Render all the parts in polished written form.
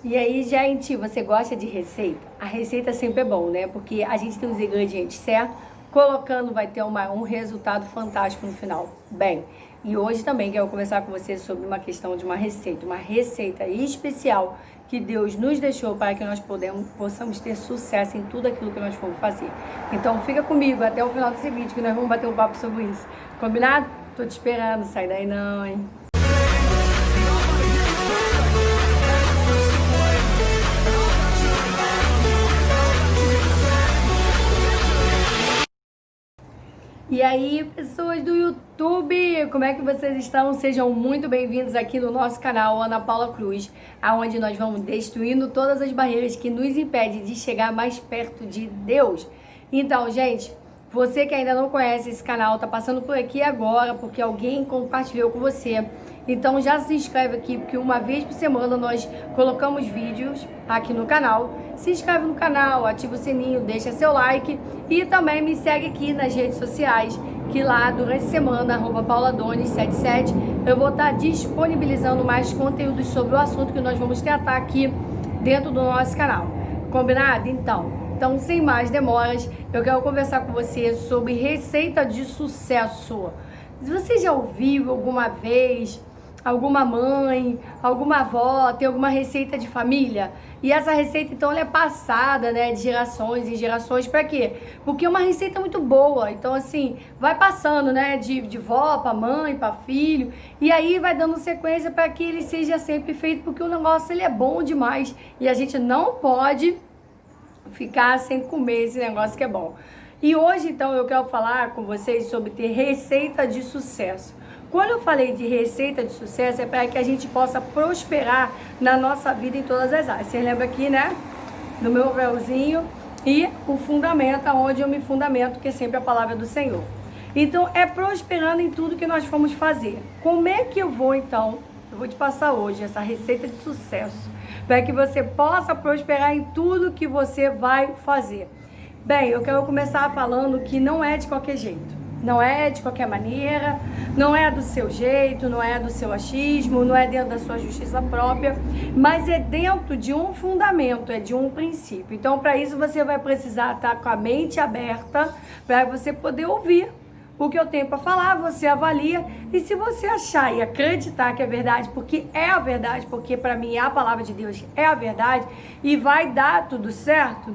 E aí, gente, você gosta de receita? A receita sempre é bom, né? Porque a gente tem os ingredientes certos, colocando vai ter um resultado fantástico no final. Bem, e hoje também quero conversar com você sobre uma questão de uma receita especial que Deus nos deixou para que nós possamos ter sucesso em tudo aquilo que nós formos fazer. Então fica comigo até o final desse vídeo que nós vamos bater um papo sobre isso. Combinado? Tô te esperando, sai daí não, hein? E aí, pessoas do YouTube, como é que vocês estão? Sejam muito bem-vindos aqui no nosso canal Ana Paula Cruz, aonde nós vamos destruindo todas as barreiras que nos impedem de chegar mais perto de Deus. Então, gente, você que ainda não conhece esse canal, tá passando por aqui agora porque alguém compartilhou com você. Então já se inscreve aqui, porque uma vez por semana nós colocamos vídeos aqui no canal. Se inscreve no canal, ativa o sininho, deixa seu like e também me segue aqui nas redes sociais, que lá durante a semana, @pauladones77, eu vou estar disponibilizando mais conteúdos sobre o assunto que nós vamos tratar aqui dentro do nosso canal. Combinado? Então, sem mais demoras, eu quero conversar com você sobre receita de sucesso. Você já ouviu alguma vez alguma mãe, alguma avó tem alguma receita de família? E essa receita, então, ela é passada, né, de gerações em gerações. Para quê? Porque é uma receita muito boa. Então, assim, vai passando, né, de vó para mãe, para filho. E aí vai dando sequência para que ele seja sempre feito, porque o negócio ele é bom demais. E a gente não pode ficar sem comer esse negócio que é bom. E hoje, então, eu quero falar com vocês sobre ter receita de sucesso. Quando eu falei de receita de sucesso, é para que a gente possa prosperar na nossa vida em todas as áreas. Vocês lembram aqui, né? No meu véuzinho e o fundamento, onde eu me fundamento, que é sempre a palavra do Senhor. Então, é prosperando em tudo que nós formos fazer. Como é que eu vou, então? Eu vou te passar hoje essa receita de sucesso, para que você possa prosperar em tudo que você vai fazer. Bem, eu quero começar falando que não é de qualquer jeito. Não é de qualquer maneira, não é do seu jeito, não é do seu achismo, não é dentro da sua justiça própria, mas é dentro de um fundamento, é de um princípio. Então, para isso, você vai precisar estar com a mente aberta para você poder ouvir o que eu tenho para falar, você avalia, e se você achar e acreditar que é verdade, porque é a verdade, porque para mim a palavra de Deus é a verdade, e vai dar tudo certo,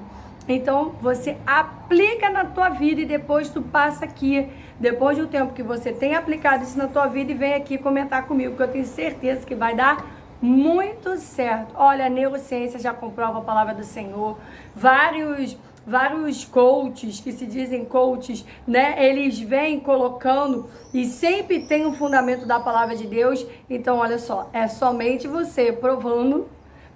então você aplica na tua vida e depois tu passa aqui, depois do tempo que você tem aplicado isso na tua vida, e vem aqui comentar comigo, que eu tenho certeza que vai dar muito certo. Olha, a neurociência já comprova a palavra do Senhor, vários coaches, que se dizem coaches, né? Eles vêm colocando e sempre tem um fundamento da palavra de Deus. Então, olha só, é somente você provando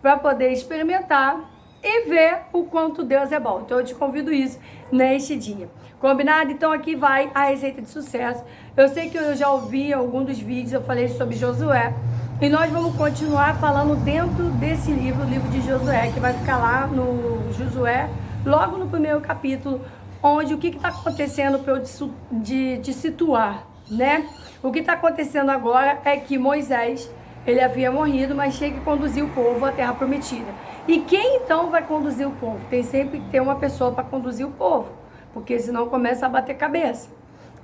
para poder experimentar e ver o quanto Deus é bom. Então eu te convido isso neste dia. Combinado? Então aqui vai a receita de sucesso. Eu sei que eu já ouvi algum dos vídeos, eu falei sobre Josué. E nós vamos continuar falando dentro desse livro, o livro de Josué, que vai ficar lá no Josué, logo no primeiro capítulo, onde o que está acontecendo para eu te situar, né? O que está acontecendo agora é que Moisés, ele havia morrido, mas chega e conduziu o povo à terra prometida. E quem então vai conduzir o povo? Tem sempre que ter uma pessoa para conduzir o povo, porque senão começa a bater cabeça.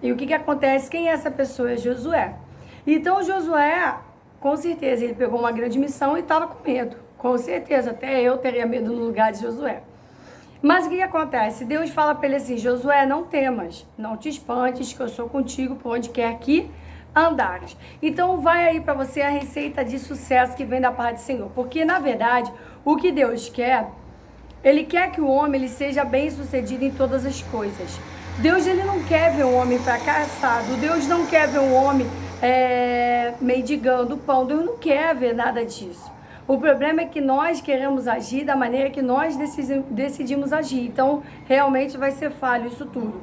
E o que acontece? Quem é essa pessoa? É Josué. Então Josué, com certeza, ele pegou uma grande missão e estava com medo. Com certeza, até eu teria medo no lugar de Josué. Mas o que acontece? Deus fala para ele assim: Josué, não temas, não te espantes, que eu sou contigo por onde quer que andares. Então vai aí para você a receita de sucesso que vem da parte do Senhor. Porque na verdade, o que Deus quer, Ele quer que o homem ele seja bem sucedido em todas as coisas. Deus ele não quer ver um homem fracassado. Deus não quer ver um homem mendigando pão. Deus não quer ver nada disso. O problema é que nós queremos agir da maneira que nós decidimos agir. Então, realmente vai ser falho isso tudo.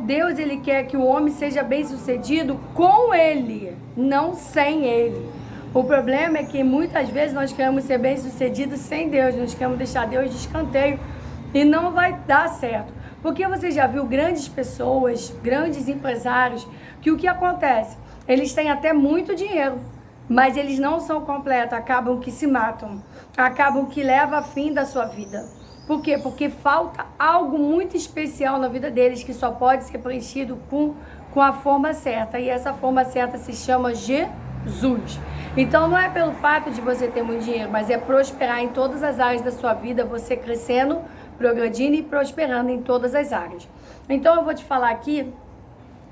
Deus, ele quer que o homem seja bem-sucedido com ele, não sem ele. O problema é que muitas vezes nós queremos ser bem-sucedidos sem Deus. Nós queremos deixar Deus de escanteio e não vai dar certo. Porque você já viu grandes pessoas, grandes empresários, que o que acontece? Eles têm até muito dinheiro, mas eles não são completos, acabam que se matam. acabam que leva a fim da sua vida. Por quê? Porque falta algo muito especial na vida deles que só pode ser preenchido com a forma certa. E essa forma certa se chama Jesus. Então não é pelo fato de você ter muito dinheiro, mas é prosperar em todas as áreas da sua vida, você crescendo, progredindo e prosperando em todas as áreas. Então eu vou te falar aqui,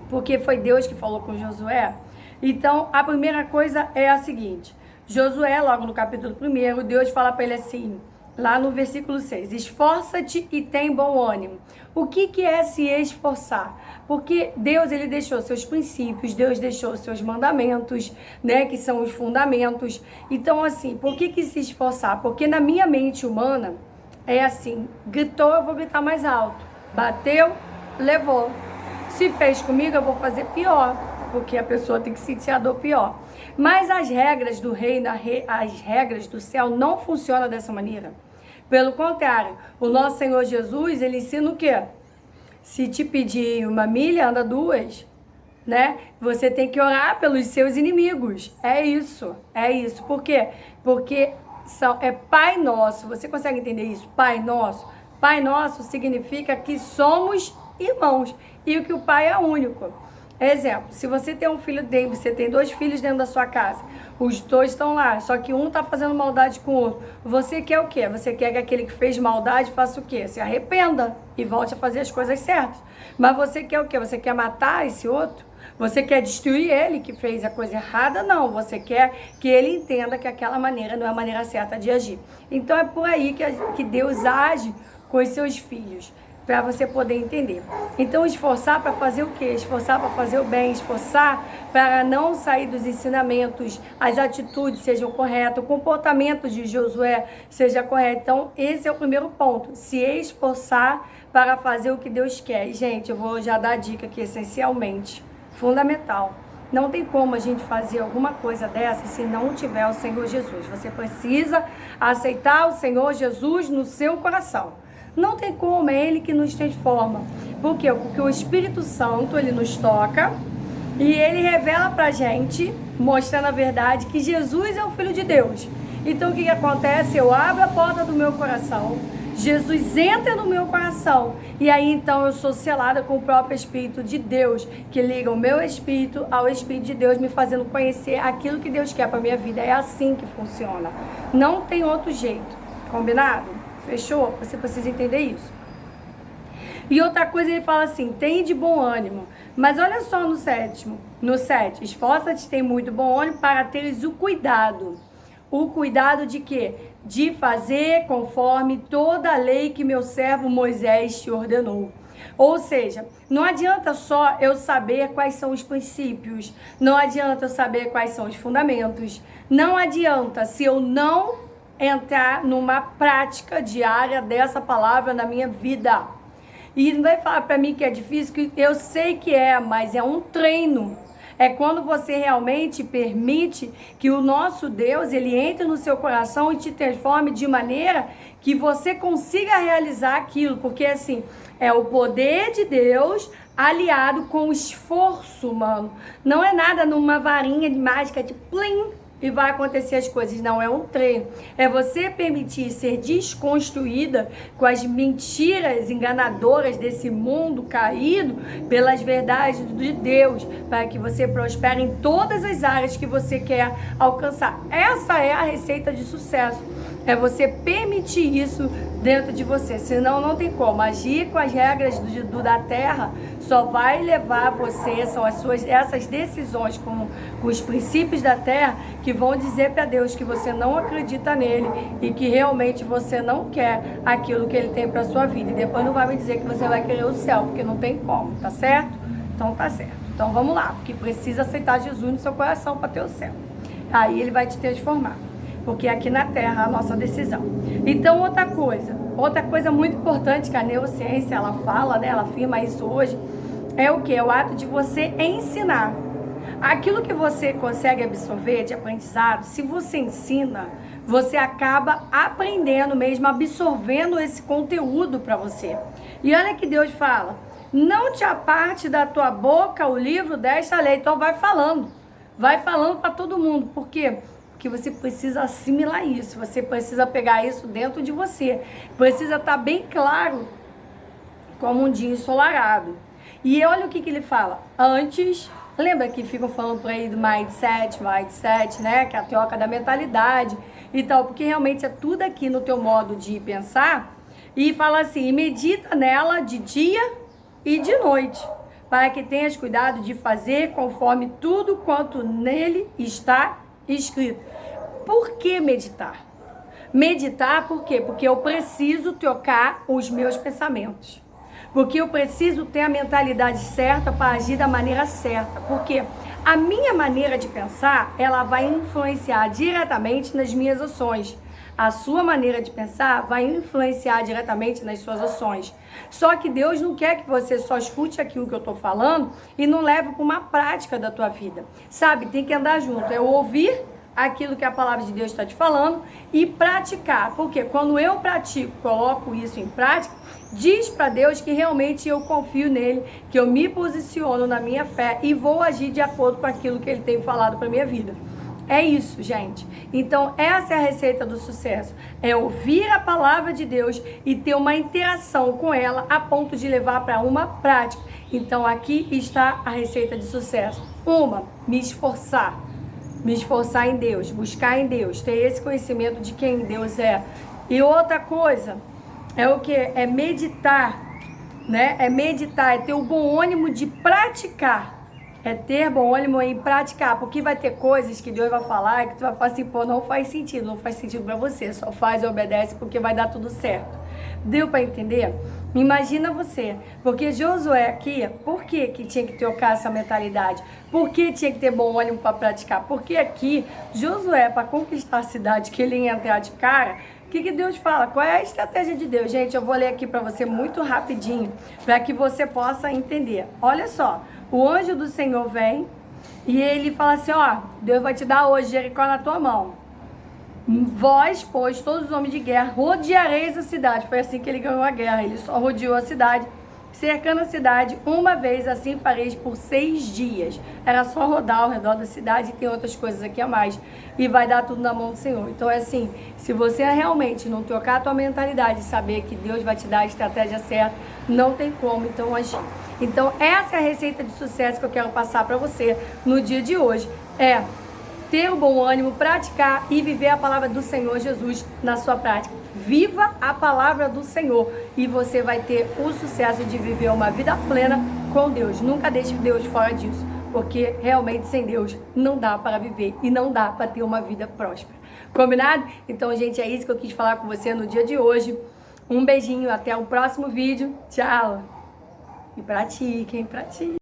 porque foi Deus que falou com Josué. Então a primeira coisa é a seguinte: Josué, logo no capítulo 1, Deus fala para ele assim, lá no versículo 6, esforça-te e tem bom ânimo. O que é se esforçar? Porque Deus, ele deixou seus princípios, Deus deixou seus mandamentos, né, que são os fundamentos. Então, assim, por que se esforçar? Porque na minha mente humana, é assim, gritou, eu vou gritar mais alto. Bateu, levou. Se fez comigo, eu vou fazer pior, porque a pessoa tem que sentir a dor pior. Mas as regras do reino, as regras do céu não funcionam dessa maneira. Pelo contrário, o nosso Senhor Jesus, ele ensina o quê? Se te pedir 1 milha, anda 2, né? Você tem que orar pelos seus inimigos. É isso. Por quê? Porque é Pai Nosso. Você consegue entender isso? Pai Nosso. Pai Nosso significa que somos irmãos e que o Pai é único. Exemplo, se você tem um filho dentro, você tem 2 filhos dentro da sua casa, os 2 estão lá, só que um está fazendo maldade com o outro. Você quer o quê? Você quer que aquele que fez maldade faça o quê? Se arrependa e volte a fazer as coisas certas. Mas você quer o quê? Você quer matar esse outro? Você quer destruir ele que fez a coisa errada? Não, você quer que ele entenda que aquela maneira não é a maneira certa de agir. Então é por aí que Deus age com os seus filhos, para você poder entender. Então, esforçar para fazer o quê? Esforçar para fazer o bem, esforçar para não sair dos ensinamentos, as atitudes sejam corretas, o comportamento de Josué seja correto. Então, esse é o primeiro ponto, se esforçar para fazer o que Deus quer. E, gente, eu vou já dar a dica aqui, essencialmente, fundamental. Não tem como a gente fazer alguma coisa dessa se não tiver o Senhor Jesus. Você precisa aceitar o Senhor Jesus no seu coração. Não tem como, é Ele que nos transforma. Por quê? Porque o Espírito Santo, Ele nos toca e Ele revela pra gente, mostrando a verdade, que Jesus é o Filho de Deus. Então o que acontece? Eu abro a porta do meu coração, Jesus entra no meu coração e aí então eu sou selada com o próprio Espírito de Deus, que liga o meu Espírito ao Espírito de Deus, me fazendo conhecer aquilo que Deus quer pra minha vida. É assim que funciona. Não tem outro jeito. Combinado? Fechou? Você precisa entender isso. E outra coisa, ele fala assim, tem de bom ânimo. Mas olha só no 7, esforça-te, tem muito bom ânimo para teres o cuidado. O cuidado de quê? De fazer conforme toda a lei que meu servo Moisés te ordenou. Ou seja, não adianta só eu saber quais são os princípios, não adianta eu saber quais são os fundamentos, não adianta se eu não entrar numa prática diária dessa palavra na minha vida. E não vai falar para mim que é difícil, que eu sei que é, mas é um treino. É quando você realmente permite que o nosso Deus, ele entre no seu coração e te transforme de maneira que você consiga realizar aquilo. Porque assim, é o poder de Deus aliado com o esforço humano. Não é nada numa varinha de mágica de plim, e vai acontecer as coisas. Não, é um treino. É você permitir ser desconstruída com as mentiras enganadoras desse mundo caído pelas verdades de Deus, para que você prospere em todas as áreas que você quer alcançar. Essa é a receita de sucesso. É você permitir isso dentro de você, senão não tem como. Agir com as regras da terra só vai levar você, são essas decisões com os princípios da terra que vão dizer para Deus que você não acredita nele e que realmente você não quer aquilo que ele tem para sua vida. E depois não vai me dizer que você vai querer o céu, porque não tem como, tá certo? Então tá certo. Então vamos lá, porque precisa aceitar Jesus no seu coração para ter o céu. Aí ele vai te transformar. Porque aqui na Terra é a nossa decisão. Então, outra coisa muito importante que a neurociência, ela fala, né, ela afirma isso hoje, é o que? É o ato de você ensinar. Aquilo que você consegue absorver de aprendizado, se você ensina, você acaba aprendendo mesmo, absorvendo esse conteúdo para você. E olha que Deus fala, não te aparte da tua boca o livro desta lei. Então vai falando para todo mundo. Por quê? porque você precisa assimilar isso, você precisa pegar isso dentro de você, precisa estar bem claro como um dia ensolarado. E olha o que ele fala, antes, lembra que ficam falando por aí do mindset, né, que é a troca da mentalidade e tal, porque realmente é tudo aqui no teu modo de pensar, e fala assim, medita nela de dia e de noite, para que tenhas cuidado de fazer conforme tudo quanto nele está escrito. Por que meditar? Meditar por quê? Porque eu preciso trocar os meus pensamentos. Porque eu preciso ter a mentalidade certa para agir da maneira certa. Porque a minha maneira de pensar, ela vai influenciar diretamente nas minhas ações. A sua maneira de pensar vai influenciar diretamente nas suas ações. Só que Deus não quer que você só escute aquilo que eu estou falando e não leve para uma prática da tua vida. Sabe, tem que andar junto. É ouvir aquilo que a palavra de Deus está te falando e praticar. Porque quando eu pratico, coloco isso em prática, diz para Deus que realmente eu confio nele, que eu me posiciono na minha fé e vou agir de acordo com aquilo que ele tem falado para minha vida. É isso, gente. Então, essa é a receita do sucesso. É ouvir a palavra de Deus e ter uma interação com ela a ponto de levar para uma prática. Então, aqui está a receita de sucesso. Me esforçar. Me esforçar em Deus, buscar em Deus, ter esse conhecimento de quem Deus é. E outra coisa, é o que? É meditar, né? É meditar, é ter o bom ânimo de praticar. É ter bom ânimo em praticar, porque vai ter coisas que Deus vai falar e que tu vai falar assim, pô, não faz sentido pra você, só faz e obedece porque vai dar tudo certo. Deu pra entender? Imagina você, porque Josué aqui, por que tinha que trocar essa mentalidade? Por que tinha que ter bom ânimo para praticar? Porque aqui, Josué, para conquistar a cidade que ele ia entrar de cara, o que Deus fala? Qual é a estratégia de Deus? Gente, eu vou ler aqui para você muito rapidinho, para que você possa entender. Olha só, o anjo do Senhor vem e ele fala assim, ó, Deus vai te dar hoje Jericó na tua mão. Vós, pois, todos os homens de guerra, rodeareis a cidade. Foi assim que ele ganhou a guerra. Ele só rodeou a cidade, cercando a cidade uma vez, assim fareis por 6 dias. Era só rodar ao redor da cidade e tem outras coisas aqui a mais. E vai dar tudo na mão do Senhor. Então é assim, se você realmente não trocar a tua mentalidade e saber que Deus vai te dar a estratégia certa, não tem como então agir. Então essa é a receita de sucesso que eu quero passar para você no dia de hoje. Ter o bom ânimo, praticar e viver a palavra do Senhor Jesus na sua prática. Viva a palavra do Senhor e você vai ter o sucesso de viver uma vida plena com Deus. Nunca deixe Deus fora disso, porque realmente sem Deus não dá para viver e não dá para ter uma vida próspera. Combinado? Então, gente, é isso que eu quis falar com você no dia de hoje. Um beijinho, até o próximo vídeo. Tchau! E pratiquem, pratiquem.